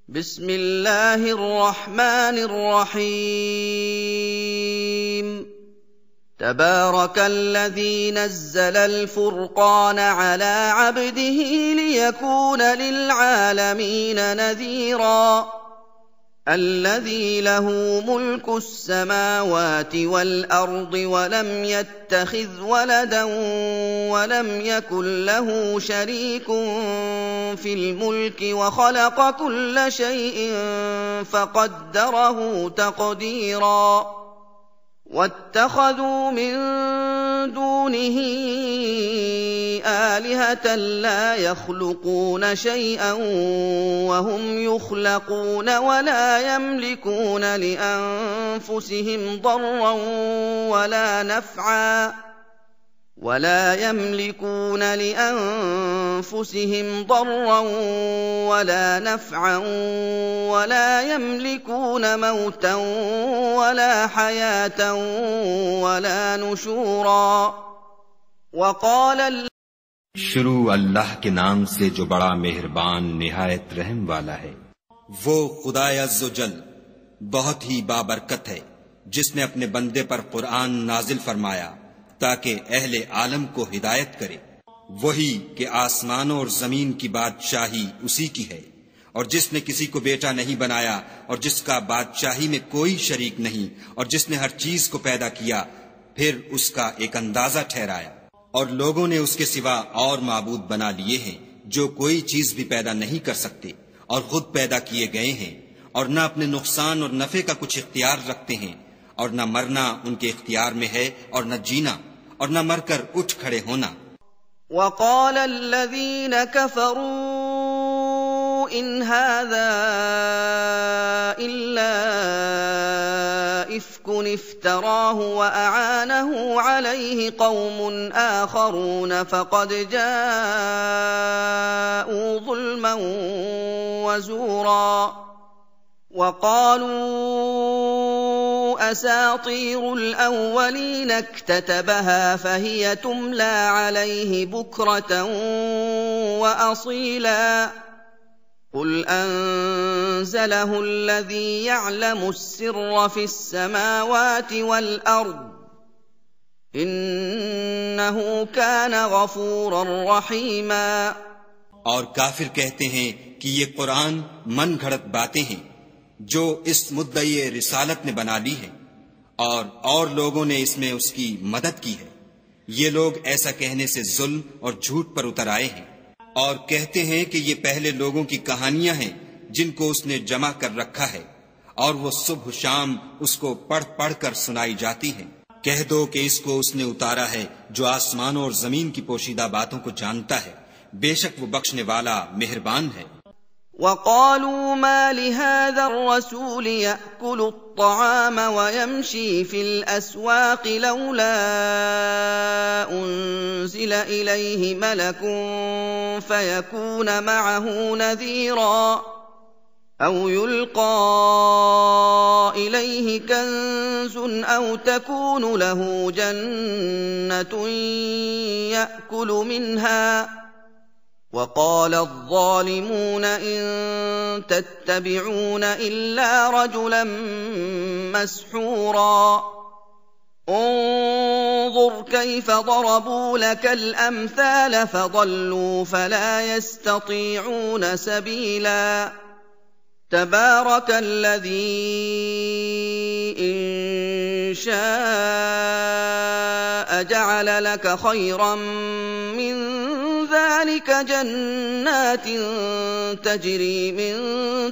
बिस्मिल्लाहिर रहमानिर रहीम। तबारकल्लज़ी नज़्ज़लल फ़ुरक़ान अला अब्दिही लियकून लिलआलमीन नज़ीरा। الذي له ملك السماوات والأرض ولم يتخذ ولدا ولم يكن له شريك في الملك وخلق كل شيء فقدره تقديرا. واتخذوا من دونه آلهة لا يخلقون شيئا وهم يخلقون ولا يملكون لأنفسهم ضرا ولا نفعا ولا يملكون موتا ولا حياة ولا نشورا. وقال शुरू अल्लाह के नाम से जो बड़ा मेहरबान निहायत रहम वाला है। वो खुदाए अज़्ज़ोजल बहुत ही बाबरकत है जिसने अपने बंदे पर कुरान नाजिल फरमाया ताकि अहले आलम को हिदायत करे। वही कि आसमानों और जमीन की बादशाही उसी की है और जिसने किसी को बेटा नहीं बनाया और जिसका बादशाही में कोई शरीक नहीं और जिसने हर चीज को पैदा किया फिर उसका एक अंदाजा ठहराया। और लोगों ने उसके सिवा और माबूद बना लिए हैं जो कोई चीज भी पैदा नहीं कर सकते और खुद पैदा किए गए हैं और न अपने नुकसान और नफे का कुछ इख्तियार रखते हैं और न मरना उनके इख्तियार में है और न जीना और न मरकर उठ खड़े होना। वक़ाल अल्लज़ीन कफ़रू इन हाज़ा इल्ला इफ्कुन इफ्तराहु व अआनहु अलैहि कौमुन आखरून फ़क़द जाऊ ज़ुल्मन व ज़ूरा। वक़ालू असातीरुल अव्वलीन इक्ततबहा फ़हिय तुमला अलैहि बुक्रतन व असीला। قل أنزله الذي يعلم السر في السماوات والأرض إنه كان غفورا رحيما। और काफिर कहते हैं कि ये कुरान मन घड़त बातें हैं जो इस मुद्दई रिसालत ने बना ली है और लोगों ने इसमें उसकी मदद की है। ये लोग ऐसा कहने से जुल्म और झूठ पर उतर आए हैं और कहते हैं कि ये पहले लोगों की कहानियां हैं जिनको उसने जमा कर रखा है और वो सुबह शाम उसको पढ़ पढ़ कर सुनाई जाती है। कह दो कि इसको उसने उतारा है जो आसमानों और जमीन की पोशीदा बातों को जानता है। बेशक वो बख्शने वाला मेहरबान है। وقالوا ما لهذا الرسول يأكل الطعام ويمشي في الأسواق لولا أنزل إليه ملك فيكون معه نذيرا أو يلقى إليه كنز أو تكون له جنة يأكل منها. وقال الظالمون إن تتبعون إلا رجلا مسحورا. انظر كيف ضربوا لك الأمثال فضلوا فلا يستطيعون سبيلا. تبارك الذي إن شاء جعل لك خيرا من ذلك جنات تجري من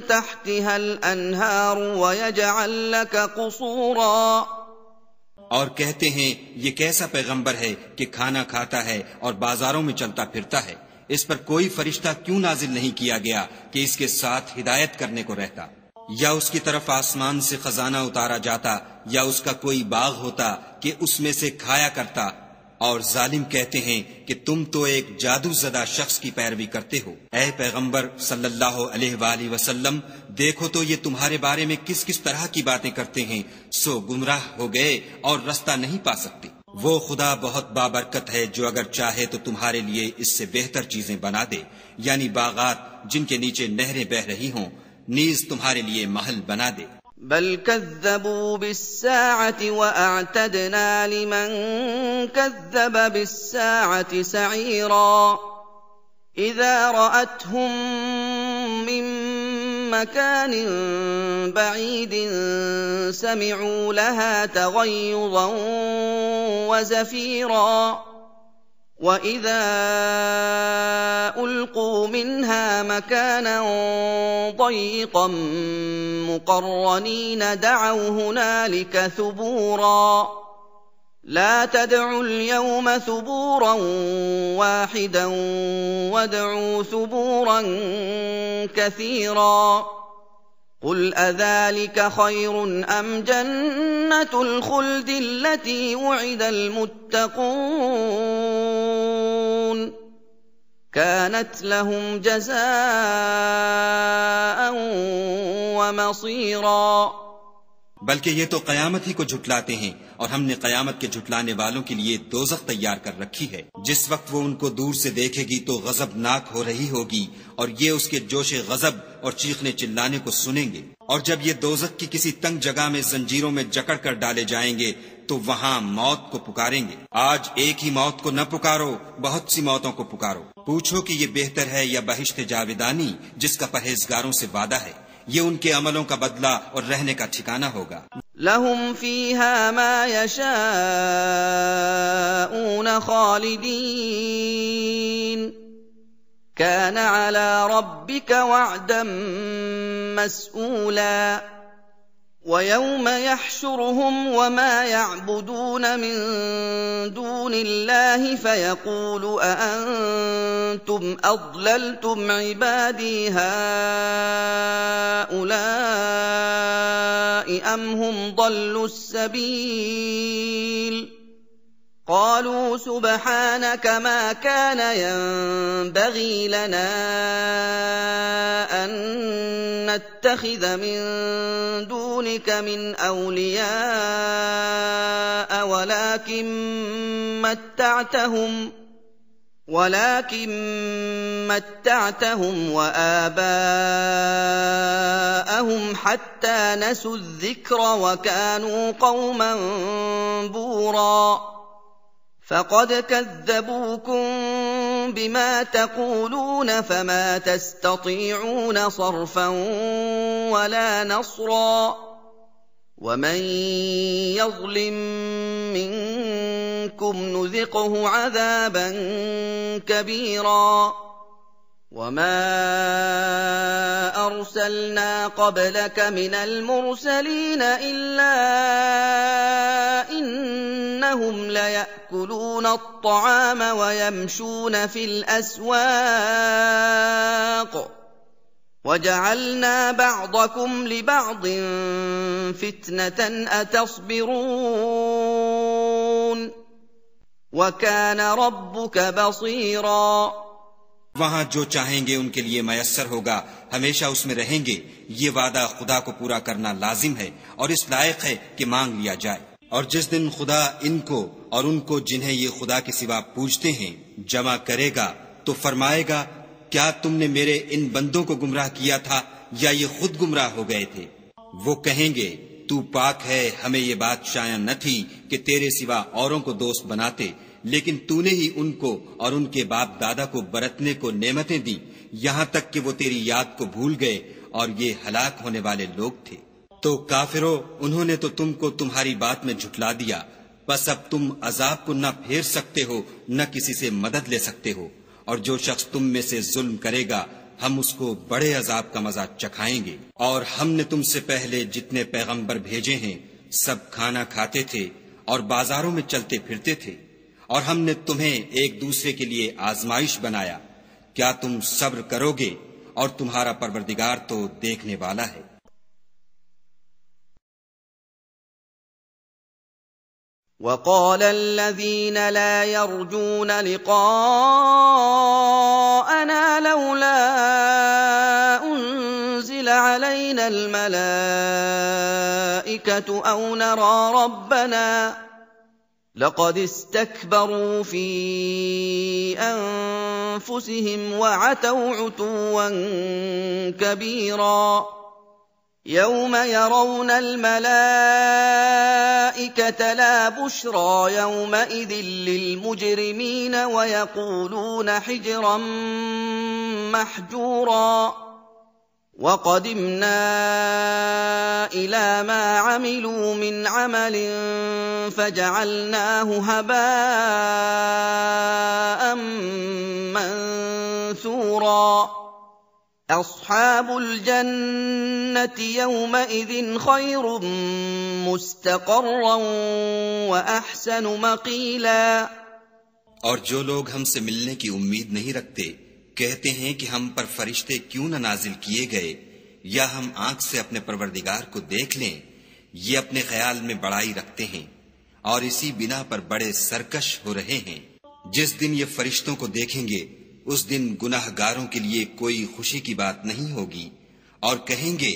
تحتها الأنهار ويجعل لك قصورا. और कहते हैं ये कैसा पैगंबर है कि खाना खाता है और बाजारों में चलता फिरता है। इस पर कोई फरिश्ता क्यों नाजिल नहीं किया गया कि इसके साथ हिदायत करने को रहता, या उसकी तरफ आसमान से खजाना उतारा जाता या उसका कोई बाग होता कि उसमें से खाया करता। और जालिम कहते हैं कि तुम तो एक जादूज़दा शख्स की पैरवी करते हो। ऐ पैगंबर सल्लल्लाहु अलैहि वसल्लम, देखो तो ये तुम्हारे बारे में किस किस तरह की बातें करते हैं, सो गुमराह हो गए और रास्ता नहीं पा सकते। वो खुदा बहुत बाबरकत है जो अगर चाहे तो तुम्हारे लिए इससे बेहतर चीजें बना दे, यानी बागात जिनके नीचे नहरें बह रही हों, नीज तुम्हारे लिए महल बना दे। بل كذبوا بالساعة وأعتدنا لمن كذب بالساعة سعيرا إذا رأتهم من مكان بعيد سمعوا لها تغيظا وزفيرا وإذا ألقوا منها مكانا ضيقا مقرنين دعوا هنالك ثبورا لا تدعوا اليوم ثبورا واحدا وادعوا ثبورا كثيرا قل أذلك خير أم جنة الخلد التي وعد المتقون كانت لهم جزاء ومصيرا बल्कि ये तो कयामत ही को झुटलाते हैं और हमने कयामत के झुटलाने वालों के लिए दोज़ख तैयार कर रखी है। जिस वक्त वो उनको दूर से देखेगी तो गजबनाक हो रही होगी और ये उसके जोशे गजब और चीखने चिल्लाने को सुनेंगे। और जब ये दोज़ख की किसी तंग जगह में जंजीरों में जकड़ कर डाले जाएंगे तो वहाँ मौत को पुकारेंगे। आज एक ही मौत को न पुकारो, बहुत सी मौतों को पुकारो। पूछो कि ये बेहतर है या बहिश्त जावेदानी जिसका परहेजगारों से वादा है। ये उनके अमलों का बदला और रहने का ठिकाना होगा। लहुम फीहा मा यशाऊन खालिदीन कान अला रब्बिका वअदन मस्ऊला ويوم يحشرهم وما يعبدون من دون الله فيقول أأنتم أضللتم عبادي هؤلاء أم هم ضلوا السبيل قالوا سبحانك ما كان ينبغي لنا أن نتخذ من دونك من أولياء ولكن متعتهم وآباءهم حتى نسوا الذكر وكانوا قوما بورا فقد كذبوكم بما تقولون فما تستطيعون صرفا ولا نصرا ومن يظلم منكم نذقه عذابا كبيرا وما أرسلنا قبلك من المرسلين إلا إنهم ليأكلون الطعام ويمشون في الأسواق وجعلنا بعضكم لبعض فتنة أتصبرون وكان ربك بصيرا वहाँ जो चाहेंगे उनके लिए मयस्सर होगा, हमेशा उसमें रहेंगे। ये वादा खुदा को पूरा करना लाजिम है और इस लायक है कि मांग लिया जाए। और जिस दिन खुदा इनको और उनको जिन्हें ये खुदा के सिवा पूजते हैं जमा करेगा तो फरमाएगा, क्या तुमने मेरे इन बंदों को गुमराह किया था या ये खुद गुमराह हो गए थे? वो कहेंगे, तू पाक है, हमें ये बात शाया न थी कि तेरे सिवा औरों को दोस्त बनाते, लेकिन तूने ही उनको और उनके बाप दादा को बरतने को नेमतें दी, यहाँ तक कि वो तेरी याद को भूल गए और ये हलाक होने वाले लोग थे। तो काफिरों, उन्होंने तो तुमको तुम्हारी बात में झुटला दिया, बस अब तुम अजाब को न फेर सकते हो न किसी से मदद ले सकते हो। और जो शख्स तुम में से जुल्म करेगा हम उसको बड़े अजाब का मजा चखाएंगे। और हमने तुमसे पहले जितने पैगंबर भेजे हैं सब खाना खाते थे और बाजारों में चलते फिरते थे, और हमने तुम्हें एक दूसरे के लिए आजमाइश बनाया। क्या तुम सब्र करोगे? और तुम्हारा परवरदिगार तो देखने वाला है। وقال الذين لا يرجون لقاءنا لولا أنزل علينا الملائكة أو نرى ربنا لقد استكبروا في أنفسهم وعتوا عتوا كبيرا يوم يرون الملائكة لا بشرى يومئذ للمجرمين ويقولون حجرا محجورا وقدمنا إلى ما عملوا من عمل فجعلناه هباء منثورا أصحاب الجنة يومئذ خير مستقرا وأحسن مقيلا और जो लोग हमसे मिलने की उम्मीद नहीं रखते कहते हैं कि हम पर फरिश्ते क्यों न नाजिल किए गए या हम आंख से अपने परवरदिगार को देख लें। ये अपने ख्याल में बड़ाई रखते हैं और इसी बिना पर बड़े सरकश हो रहे हैं। जिस दिन ये फरिश्तों को देखेंगे उस दिन गुनाहगारों के लिए कोई खुशी की बात नहीं होगी और कहेंगे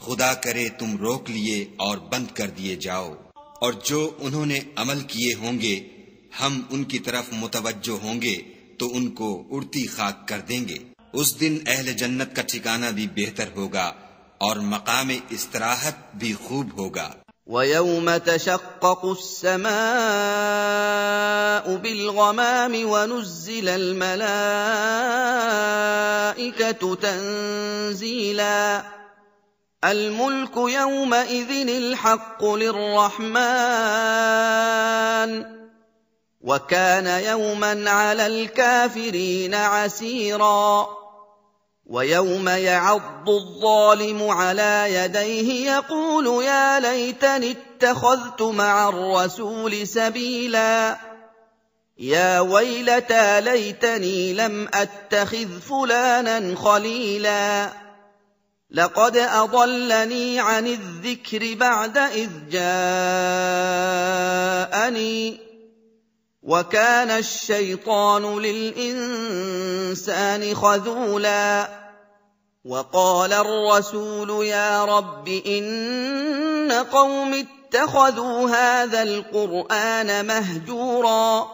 खुदा करे तुम रोक लिए और बंद कर दिए जाओ। और जो उन्होंने अमल किए होंगे हम उनकी तरफ मुतवज्जो होंगे तो उनको उड़ती खाक कर देंगे। उस दिन अहले जन्नत का ठिकाना भी बेहतर होगा और मकाम इस्तराहत भी खूब होगा। وَيَوْمَ تَشَقَّقُ السَّمَاءُ بِالْغَمَامِ وَنُزِّلَ الْمَلَائِكَةُ تَنزِيلًا الْمُلْكُ يَوْمَئِذٍ الْحَقُّ لِلرَّحْمَنِ وَكَانَ يَوْمًا عَلَى الْكَافِرِينَ عَسِيرًا وَيَوْمَ يَعَضُّ الظَّالِمُ عَلَى يَدَيْهِ يَقُولُ يَا لَيْتَنِي اتَّخَذْتُ مَعَ الرَّسُولِ سَبِيلًا يَا وَيْلَتَى لَيْتَنِي لَمْ أَتَّخِذْ فُلَانًا خَلِيلًا لَقَدْ أَضَلَّنِي عَنِ الذِّكْرِ بَعْدَ إِذْ جَاءَنِي وَكَانَ الشَّيْطَانُ لِلْإِنسَانِ خَذُولًا وَقَالَ الرَّسُولُ يَا رَبِّ إِنَّ قَوْمِي اتَّخَذُوا هَذَا الْقُرْآنَ مَهْجُورًا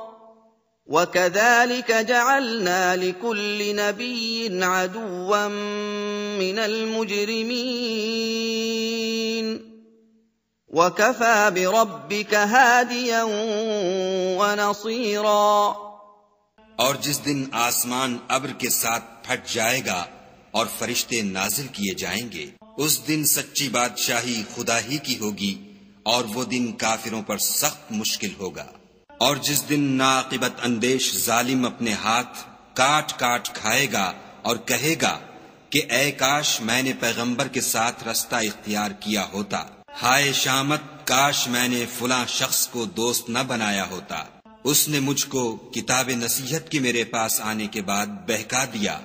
وَكَذَلِكَ جَعَلْنَا لِكُلِّ نَبِيٍّ عَدُوًّا مِّنَ الْمُجْرِمِينَ وَكَفَى بِرَبِّكَ هَادِيًا وَنَصِيرًا। और जिस दिन आसमान अब्र के साथ फट जाएगा और फरिश्ते नाजिल किए जाएंगे उस दिन सच्ची बादशाही खुदा ही की होगी और वो दिन काफिरों पर सख्त मुश्किल होगा। और जिस दिन नाकिबत अंदेश जालिम अपने हाथ काट काट खाएगा और कहेगा कि ऐ काश मैंने पैगंबर के साथ रास्ता इख्तियार किया होता, हाय शामत काश मैंने फलां शख्स को दोस्त न बनाया होता, उसने मुझको किताब नसीहत की मेरे पास आने के बाद बहका दिया।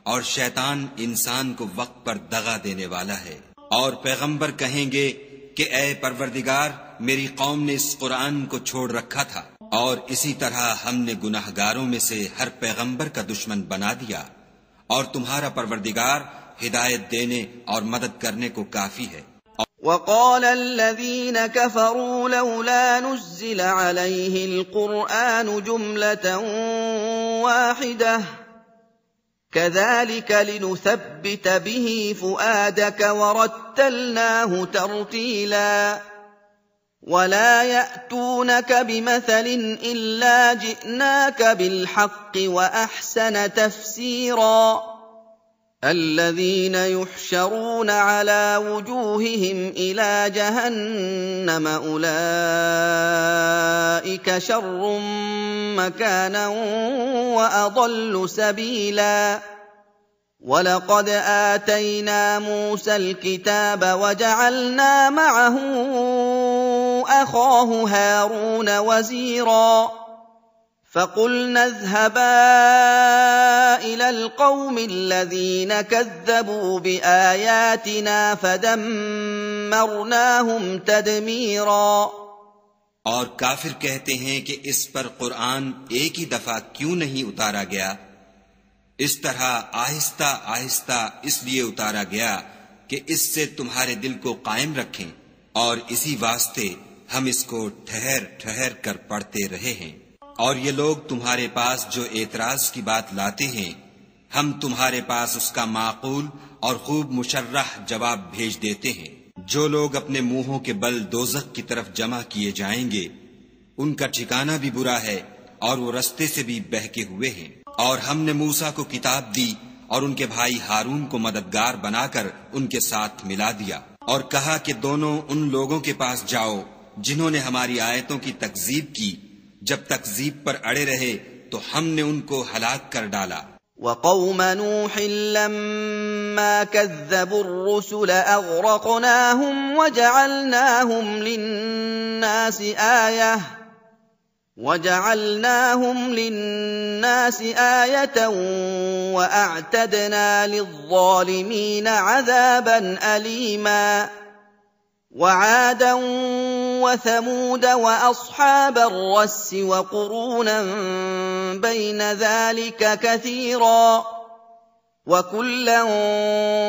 और शैतान इंसान को वक्त पर दगा देने वाला है। और पैगंबर कहेंगे कि ऐ परवरदिगार मेरी कौम ने इस कुरान को छोड़ रखा था और इसी तरह हमने गुनाहगारों में से हर पैगंबर का दुश्मन बना दिया और तुम्हारा परवरदिगार हिदायत देने और मदद करने को काफी है। وَقَالَ الَّذِينَ كَفَرُوا لَوْلَا نُزِّلَ عَلَيْهِ الْقُرْآنُ جُمْلَةً وَاحِدَةً كَذَلِكَ لِنُثَبِّتَ بِهِ فُؤَادَكَ وَرَتَّلْنَاهُ تَرْتِيلًا وَلَا يَأْتُونَكَ بِمَثَلٍ إِلَّا جِئْنَاكَ بِالْحَقِّ وَأَحْسَنَ تَفْسِيرًا الَّذِينَ يُحْشَرُونَ عَلَى وُجُوهِهِمْ إِلَى جَهَنَّمَ أُولَئِكَ شَرٌّ مَّكَانًا وَأَضَلُّ سَبِيلًا وَلَقَدْ آتَيْنَا مُوسَى الْكِتَابَ وَجَعَلْنَا مَعَهُ أَخَاهُ هَارُونَ وَزِيرًا فَقُلْنَا اذْهَبَا إِلَى الْقَوْمِ الَّذِينَ كَذَّبُوا بِآيَاتِنَا فَدَمَّرْنَاهُمْ تَدْمِيرًا। और काफिर कहते हैं कि इस पर कुरान एक ही दफा क्यों नहीं उतारा गया। इस तरह आहिस्ता आहिस्ता इसलिए उतारा गया कि इससे तुम्हारे दिल को कायम रखें और इसी वास्ते हम इसको ठहर ठहर कर पढ़ते रहे हैं। और ये लोग तुम्हारे पास जो एतराज की बात लाते हैं, हम तुम्हारे पास उसका माकूल और खूब मुशर्रह जवाब भेज देते हैं। जो लोग अपने मुंहों के बल दोज़ख की तरफ जमा किए जाएंगे, उनका ठिकाना भी बुरा है और वो रस्ते से भी बहके हुए हैं। और हमने मूसा को किताब दी और उनके भाई हारून को मददगार बनाकर उनके साथ मिला दिया और कहा कि दोनों उन लोगों के पास जाओ जिन्होंने हमारी आयतों की तकज़ीब की। जब तकज़ीब पर अड़े रहे तो हमने उनको हलाक कर डाला। وقوم نوح لما كذبوا الرسل أغرقناهم وجعلناهم للناس آية وأعتدنا للظالمين عذابا أليما وعادا وثمود وأصحاب الرس وقرونا بين ذلك كثيرا وكلا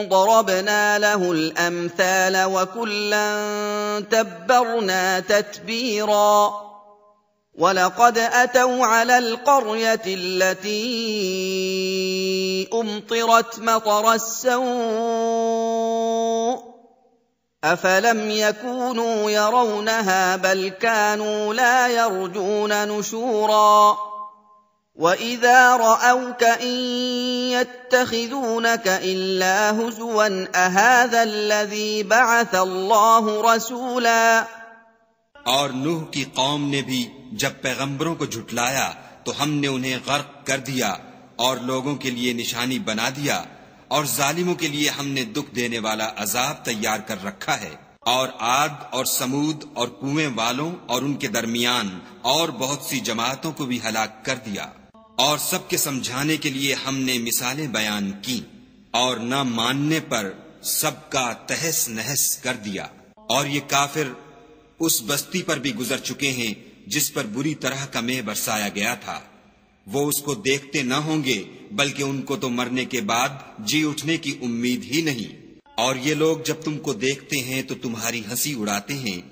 ضربنا له الأمثال وكلا تبرنا تتبيرا ولقد أتوا على القرية التي أمطرت مطر السوء أفلم يكونوا يرونها بل كانوا لا يرجون نشورا وإذا رأوك إن يتخذونك إلا هزوا أهذا الذي بعث الله رسولا। और नूह की कौम ने भी जब पैगंबरों को झुटलाया तो हमने उन्हें गर्क कर दिया और लोगों के लिए निशानी बना दिया और जालिमों के लिए हमने दुख देने वाला अजाब तैयार कर रखा है। और आद और समूद और कुएं वालों और उनके दरमियान और बहुत सी जमातों को भी हलाक कर दिया और सबके समझाने के लिए हमने मिसालें बयान की और न मानने पर सबका तहस नहस कर दिया। और ये काफिर उस बस्ती पर भी गुजर चुके हैं जिस पर बुरी तरह का मेह बरसाया गया था। वो उसको देखते न होंगे बल्कि उनको तो मरने के बाद जी उठने की उम्मीद ही नहीं। और ये लोग जब तुमको देखते हैं तो तुम्हारी हंसी उड़ाते हैं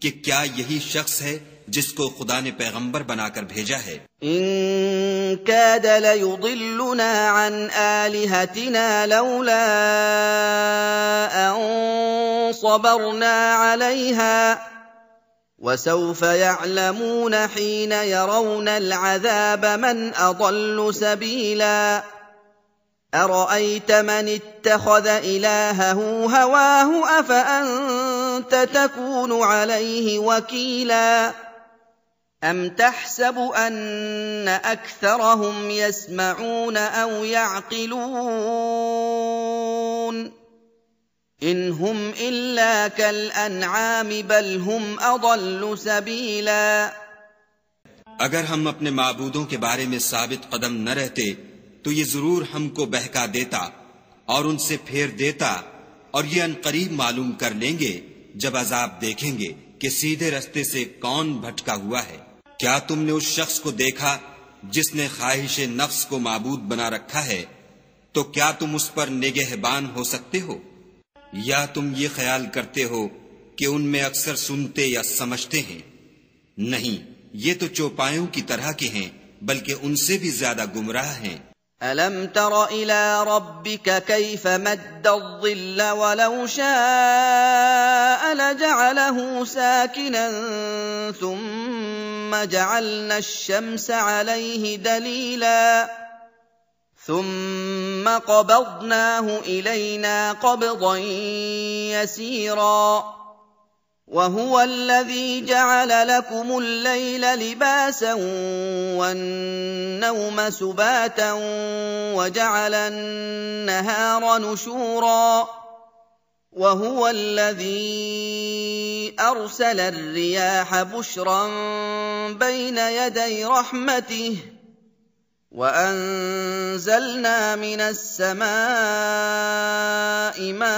कि क्या यही शख्स है जिसको खुदा ने पैगंबर बनाकर भेजा है। इन काद लयुदिल्लुना अन आलिहतिना लौला अन सबरना अलैहा وسوف يعلمون حين يرون العذاب من أضل سبيلا أرأيت من اتخذ إلهه هواه أفأنت تكون عليه وكيلا أم تحسب أن أكثرهم يسمعون أو يعقلون إن هم إلا كالأنعام بل هم أضل سبيلا। अगर हम अपने माबूदों के बारे में साबित कदम न रहते तो ये जरूर हमको बहका देता और उनसे फेर देता और ये अनकरीब मालूम कर लेंगे जब अजाब देखेंगे कि सीधे रास्ते से कौन भटका हुआ है। क्या तुमने उस शख्स को देखा जिसने ख्वाहिश नफ्स को माबूद बना रखा है? तो क्या तुम उस पर निगहबान हो सकते हो? या तुम ये ख्याल करते हो कि उनमें अक्सर सुनते या समझते हैं? नहीं, ये तो चौपायों की तरह के हैं बल्कि उनसे भी ज्यादा गुमराह हैं। अलम तर इला रब्बिका कैफ मद्दा ज़िल्ल वलौ शाअ लजअलहु साकिनन थुम्मा जअलना अश-शम्स अलैहि दलीला ثم قبضناه إلينا قبضا يسيرا وهو الذي جعل لكم الليل لباسا والنوم سباتا وجعل النهار نشورا وهو الذي أرسل الرياح بشرا بين يدي رحمته وأنزلنا من السماء ماء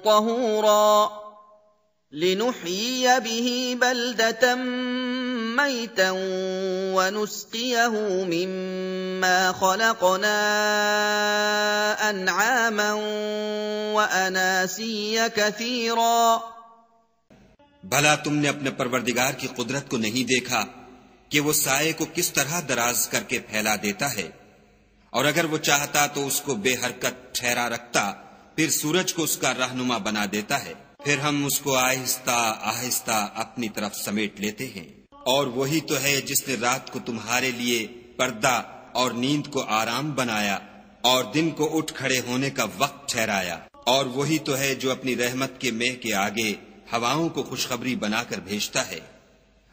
طهورا لنحيي به بلدة ميتا ونسقيه مما خلقنا أنعاما وأناسيا كثيرا भला तुमने अपने परवरदिगार की कुदरत को नहीं देखा कि वो साये को किस तरह दराज करके फैला देता है, और अगर वो चाहता तो उसको बेहरकत ठहरा रखता, फिर सूरज को उसका रहनुमा बना देता है, फिर हम उसको आहिस्ता आहिस्ता अपनी तरफ समेट लेते हैं। और वही तो है जिसने रात को तुम्हारे लिए पर्दा और नींद को आराम बनाया और दिन को उठ खड़े होने का वक्त ठहराया। और वही तो है जो अपनी रहमत के मेह के आगे हवाओं को खुशखबरी बनाकर भेजता है,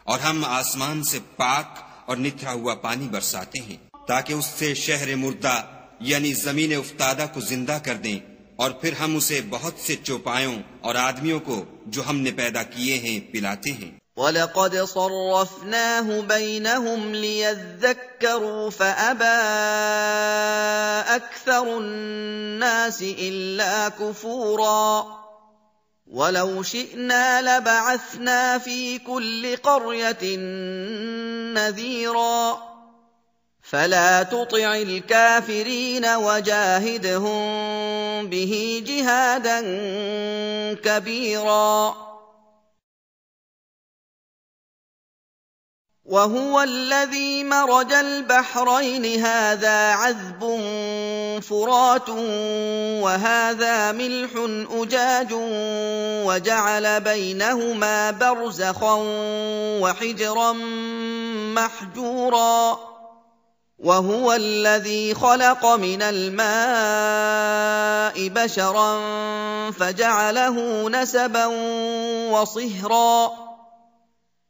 और हम आसमान से पाक और निथरा हुआ पानी बरसाते हैं ताकि उससे शहर मुर्दा यानी जमीन उफ्तादा को जिंदा कर दें, और फिर हम उसे बहुत से चौपायों और आदमियों को जो हमने पैदा किए हैं पिलाते हैं। वलक़द सर्रफ़नाहु बैनहुम लियज़्ज़क्करू फ़अबा अक्सरुन्नासि इल्ला कुफ़ूरा वलौ शि'ना लबअस्ना फ़ी कुल्लि क़र्यतिन नज़ीरा फला तुति'ल काफ़िरीन वजाहिदहुम बिही जिहादन कबीरा। وهو الذي مرج البحرين هذا عذب فرات وهذا ملح أجاج وجعل بينهما برزخا وحجرا محجورا وهو الذي خلق من الماء بشرا فجعله نسبا وصهرا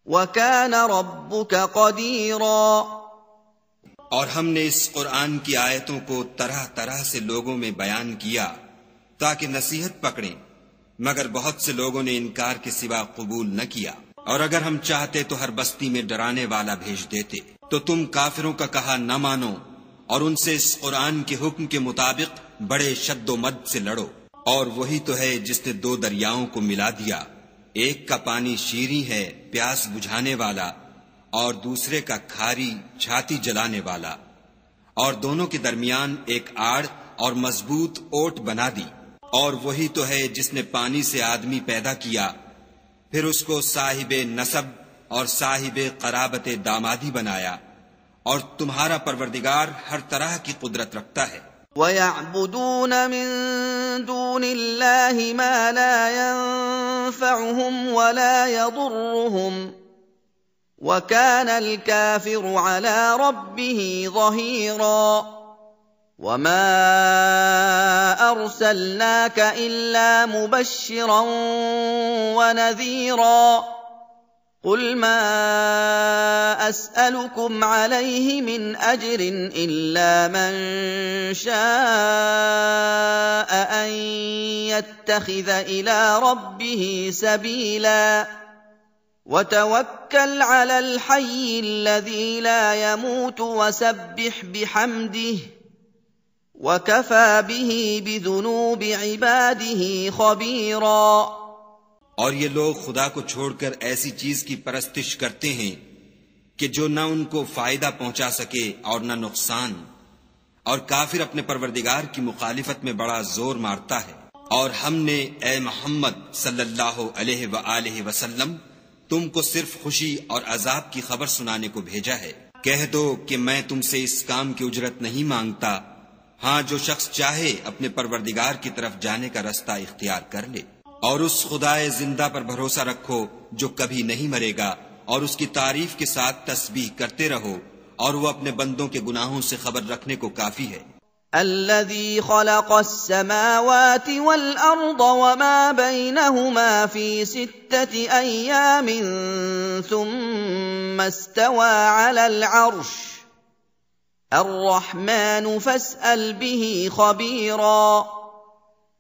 وَكَانَ رَبُّكَ قَدِيرًا। और हमने इस कुरान की आयतों को तरह तरह से लोगों में बयान किया ताकि नसीहत पकड़ें, मगर बहुत से लोगों ने इनकार के सिवा कबूल न किया। और अगर हम चाहते तो हर बस्ती में डराने वाला भेज देते, तो तुम काफिरों का कहा न मानो और उनसे इस कुरान के हुक्म के मुताबिक बड़े शद्दोमद से लड़ो। और वही तो है जिसने दो दरियाओं को मिला दिया, एक का पानी शीरी है प्यास बुझाने वाला और दूसरे का खारी छाती जलाने वाला, और दोनों के दरमियान एक आड़ और मजबूत ओट बना दी। और वही तो है जिसने पानी से आदमी पैदा किया, फिर उसको साहिबे नसब और साहिबे कराबत दामादी बनाया, और तुम्हारा परवरदिगार हर तरह की कुदरत रखता है। وَيَعْبُدُونَ مِن دُونِ اللَّهِ مَا لَا يَنفَعُهُمْ وَلَا يَضُرُّهُمْ وَكَانَ الْكَافِرُ عَلَىٰ رَبِّهِ ظَهِيرًا وَمَا أَرْسَلْنَاكَ إِلَّا مُبَشِّرًا وَنَذِيرًا قُلْ مَا أَسْأَلُكُمْ عَلَيْهِ مِنْ أَجْرٍ إِلَّا مَنْ شَاءَ أَنْ يَتَّخِذَ إِلَى رَبِّهِ سَبِيلًا وَتَوَكَّلْ عَلَى الْحَيِّ الَّذِي لَا يَمُوتُ وَسَبِّحْ بِحَمْدِهِ وَكَفَى بِهِ بِذُنُوبِ عِبَادِهِ خَبِيرًا। और ये लोग खुदा को छोड़कर ऐसी चीज की परस्तिश करते हैं कि जो न उनको फायदा पहुंचा सके और न नुकसान, और काफिर अपने परवरदिगार की मुखालिफत में बड़ा जोर मारता है। और हमने ए मोहम्मद सल्लल्लाहु अलैहि वसल्लम तुमको सिर्फ खुशी और अजाब की खबर सुनाने को भेजा है। कह दो कि मैं तुमसे इस काम की उजरत नहीं मांगता। हाँ, जो शख्स चाहे अपने परवरदिगार की तरफ जाने का रास्ता इख्तियार कर ले, और उस खुदाए जिंदा पर भरोसा रखो जो कभी नहीं मरेगा, और उसकी तारीफ के साथ तस्बीह करते रहो, और वो अपने बंदों के गुनाहों से खबर रखने को काफी है। الذي خلق السماوات والأرض وما بينهما في 6 أيام ثم استوى على العرش الرحمن فاسأل به خبيرا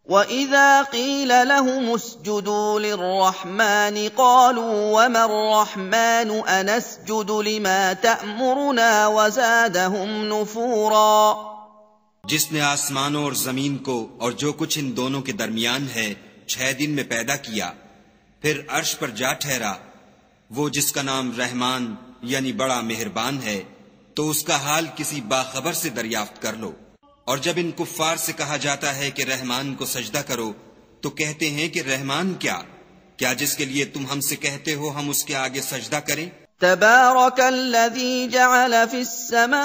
وَإِذَا قِيلَ لَهُمُ اسْجُدُوا لِلرَّحْمَٰنِ قَالُوا وَمَا الرَّحْمَٰنُ أَنَسْجُدُ لِمَا تَأْمُرُنَا وَزَادَهُمْ نُفُورًا। जिसने आसमानों और जमीन को और जो कुछ इन दोनों के दरमियान है 6 दिन में पैदा किया, फिर अर्श पर जा ठहरा, वो जिसका नाम रहमान यानी बड़ा मेहरबान है, तो उसका हाल किसी बाखबर से दरियाफ्त कर लो। और जब इन कुफ्फार से कहा जाता है कि रहमान को सजदा करो, तो कहते हैं कि रहमान क्या, क्या जिसके लिए तुम हमसे कहते हो हम उसके आगे सजदा करें? تبارك الذي جعل في السماء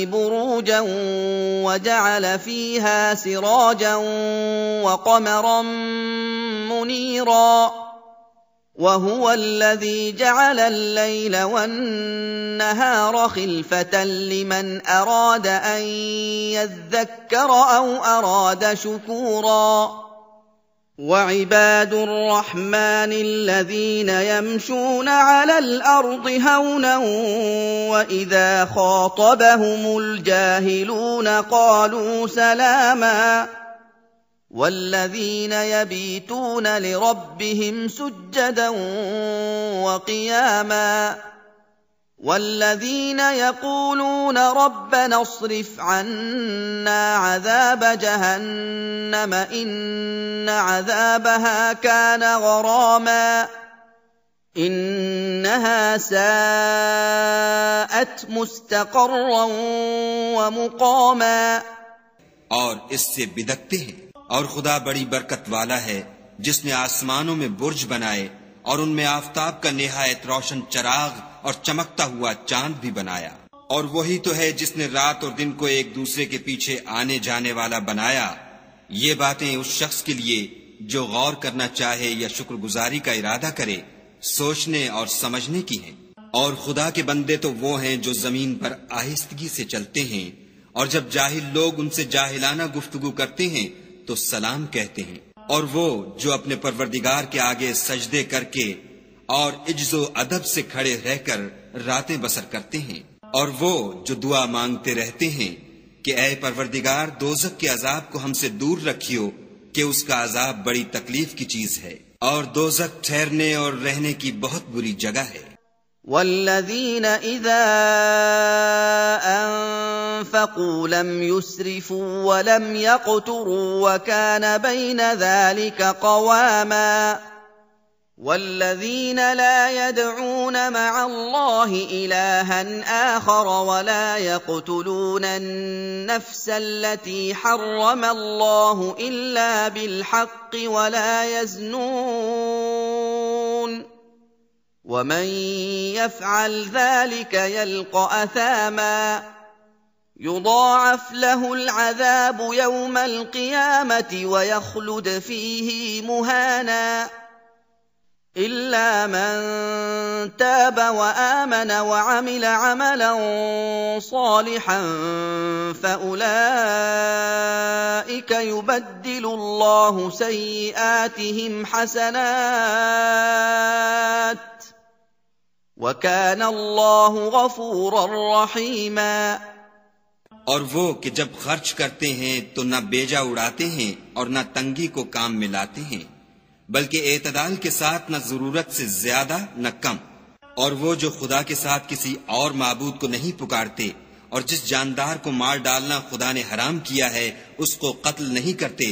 بروجا وجعل فيها سراجا وقمرا منيرا وهو الذي جعل الليل والنهار خلفة لمن أراد أن يذكر أو أراد شكورا وعباد الرحمن الذين يمشون على الأرض هونا وإذا خاطبهم الجاهلون قالوا سلاما والذين يبيتون لربهم سجدا وقياما والذين يقولون ربنا اصرف عنا عذاب جهنم إن عذابها كان غراما إنها ساءت مستقرا ومقاما और इससे बिदकते हैं। और खुदा बड़ी बरकत वाला है जिसने आसमानों में बुर्ज बनाए और उनमें आफताब का निहायत रोशन चराग और चमकता हुआ चांद भी बनाया। और वही तो है जिसने रात और दिन को एक दूसरे के पीछे आने जाने वाला बनाया। ये बातें उस शख्स के लिए जो गौर करना चाहे या शुक्रगुजारी का इरादा करे सोचने और समझने की हैं। और खुदा के बंदे तो वो हैं जो जमीन पर आहिस्तगी से चलते हैं और जब जाहिल लोग उनसे जाहिलाना गुफ्तगू करते हैं तो सलाम कहते हैं। और वो जो अपने परवरदिगार के आगे सजदे करके और इज्जो अदब से खड़े रहकर रातें बसर करते हैं। और वो जो दुआ मांगते रहते हैं कि ऐ परवरदिगार दोज़ख के अजाब को हमसे दूर रखियो कि उसका अजाब बड़ी तकलीफ की चीज है और दोज़ख ठहरने और रहने की बहुत बुरी जगह है। والذين إذا أنفقوا لم يسرفوا ولم يقتروا وكان بين ذلك قواما والذين لا يدعون مع الله إلها آخر ولا يقتلون النفس التي حرم الله إلا بالحق ولا يزنون ومن يفعل ذلك يلقى أثاما يضاعف له العذاب يوم القيامة ويخلد فيه مهانا إلا من تاب وآمن وعمل عملا صالحا فأولئك يبدل الله سيئاتهم حسنات وكان الله غفورا رحيما। और वो कि जब खर्च करते हैं तो न बेजा उड़ाते हैं और न तंगी को काम में लाते हैं बल्कि एतदाल के साथ न जरूरत से ज्यादा न कम। और वो जो खुदा के साथ किसी और माबूद को नहीं पुकारते और जिस जानदार को मार डालना खुदा ने हराम किया है उसको कत्ल नहीं करते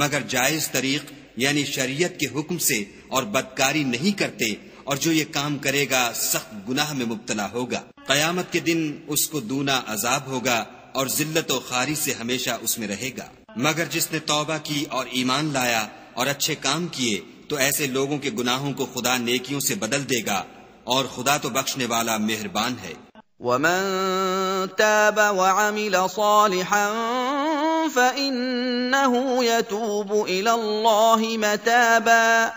मगर जायज तरीक यानी शरीयत के हुक्म से और बदकारी नहीं करते और जो ये काम करेगा सख्त गुनाह में मुब्तला होगा। कयामत के दिन उसको दूना अजाब होगा और जिल्लत और खारी से हमेशा उसमें रहेगा। मगर जिसने तौबा की और ईमान लाया और अच्छे काम किए तो ऐसे लोगों के गुनाहों को खुदा नेकियों से बदल देगा और खुदा तो बख्शने वाला मेहरबान है। ومن تاب وعمل صالحا فإنه يتوب إلى الله متابا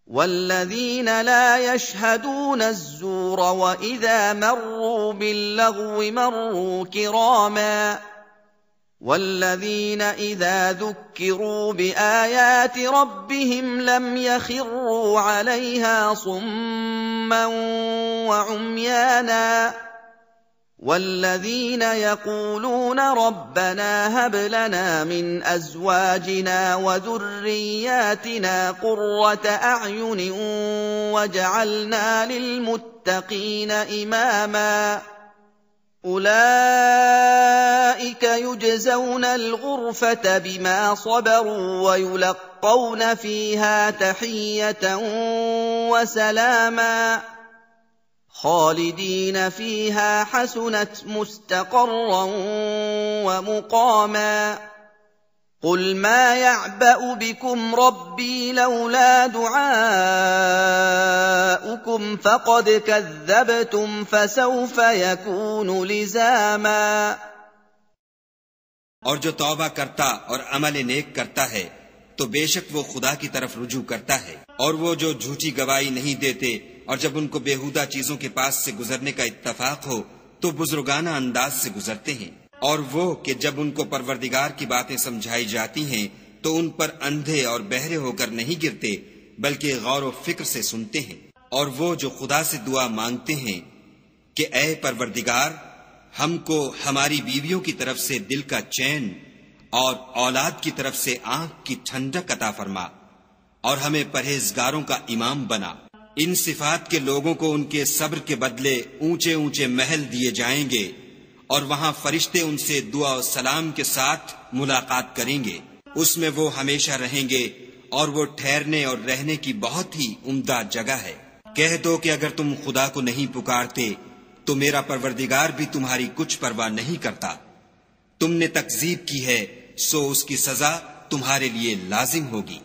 والذين لا يشهدون الزور وإذا مروا باللغو مروا كراما والذين إذا ذكروا بآيات ربهم لم يخروا عليها صما وعميانا والذين يقولون ربنا هب لنا من أزواجنا وذرياتنا قرة أعين واجعلنا للمتقين إماما أولئك يجزون الغرفة بما صبروا ويلقون فيها تحية وسلاما خالدين فيها حسنت مستقرا ومقاما قل ما يعبأ بكم ربي لولا دعاؤكم فقد كذبتم فسوف يكون لزاما। और जो तौबा करता और अमल नेक करता है तो बेशक वो खुदा की तरफ रुजू करता है। और वो जो झूठी गवाही नहीं देते और जब उनको बेहुदा चीजों के पास से गुजरने का इत्तफाक हो तो बुजुर्गाना अंदाज से गुजरते हैं। और वो कि जब उनको परवरदिगार की बातें समझाई जाती हैं तो उन पर अंधे और बहरे होकर नहीं गिरते बल्कि गौर व फिक्र से सुनते हैं। और वो जो खुदा से दुआ मांगते हैं कि ऐ परवरदिगार हमको हमारी बीवियों की तरफ से दिल का चैन और औलाद की तरफ से आंख की ठंडक अता फरमा और हमें परहेजगारों का इमाम बना। इन सिफात के लोगों को उनके सब्र के बदले ऊंचे ऊंचे महल दिए जाएंगे और वहां फरिश्ते उनसे दुआ और सलाम के साथ मुलाकात करेंगे। उसमें वो हमेशा रहेंगे और वो ठहरने और रहने की बहुत ही उम्दा जगह है। कह दो कि अगर तुम खुदा को नहीं पुकारते तो मेरा परवरदिगार भी तुम्हारी कुछ परवाह नहीं करता। तुमने तकजीब की है सो उसकी सजा तुम्हारे लिए लाजिम होगी।